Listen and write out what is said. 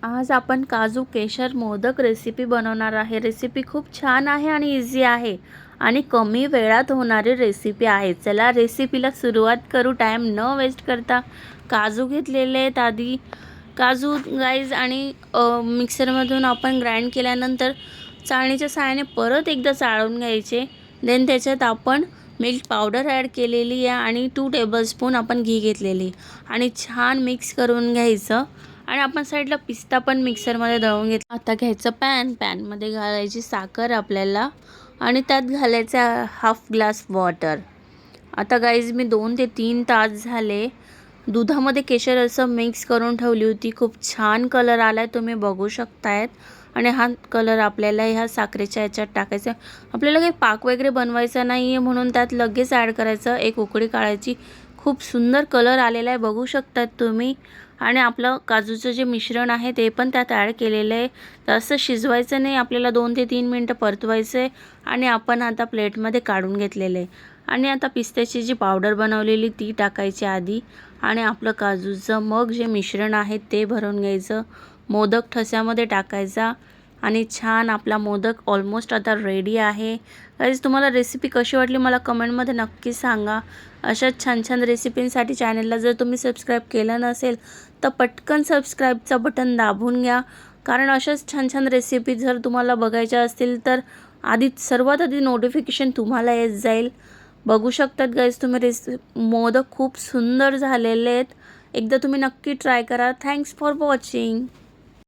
आज आपण काजू केशर मोदक रेसिपी बनवणार आहे। रेसिपी खूप छान आहे आणि इझी आहे आणि कमी वेळात होणारी रेसिपी आहे। चला रेसिपीला सुरुवात करू। टाइम न वेस्ट करता काजू घेतलेले आहेत आधी। काजू गाईज आणि मिक्सरमधून आपण ग्राइंड केल्यानंतर चाळणीच्या सहाय्याने परत एकदा चाळून घ्यायचे। देन त्याच्यात आपण मिल्क पावडर ॲड केलेली आहे आणि 2 टेबलस्पून आपण घी घेतलेली आणि छान मिक्स करून घ्यायचं। आणि आपण साईडला पिस्ता पण मिक्सरमध्ये दळून घेतला। आता घ्यायचं पॅनमध्ये घालायची साखर आपल्याला आणि त्यात घालायचा हाफ ग्लास वॉटर। आता गाईज मी 2 ते 3 तास झाले दुधामध्ये केशर असं मिक्स करून ठेवली होती। खूप छान कलर आलाय, तुम्ही बघू शकतायत। आणि हा कलर आपल्याला ह्या साखरेच्या याच्यात टाकायचा। आपल्याला काही पाक वगैरे बनवायचा नाही आहे म्हणून त्यात लगेच ॲड करायचं। एक उकळी काढायची। खूप सुंदर कलर आलेला आहे, बघू शकतात तुम्ही। आणि आपलं काजूचं जे मिश्रण आहे ते पण त्यात ॲड केलेलं आहे। जास्त शिजवायचं नाही, आपल्याला 2 ते 3 मिनिटं परतवायचं आहे। आणि आपण आता प्लेटमध्ये काढून घेतलेलं आहे। आणि आता पिस्त्याची जी पावडर बनवलेली ती टाकायची आधी आणि आपलं काजूचं मग जे मिश्रण आहे ते भरून घ्यायचं। मोदक ठस्यामध्ये टाकायचा आणि छान आपला मोदक ऑलमोस्ट आता रेडी आहे। गाईज तुम्हाला रेसिपी कशी वाटली मला कमेंटमध्ये नक्की सांगा। अशाच छान छान रेसिपींसाठी चॅनलला जर तुम्ही सबस्क्राईब केलं नसेल तर पटकन सबस्क्राईबचं बटन दाबून घ्या, कारण अशाच छान छान रेसिपी जर तुम्हाला बघायच्या असतील तर सर्वात आधी नोटिफिकेशन तुम्हाला येत जाईल। बघू शकतात गाईज तुम्ही मोदक खूप सुंदर झालेले आहेत। एकदा तुम्ही नक्की ट्राय करा। Thanks for watching.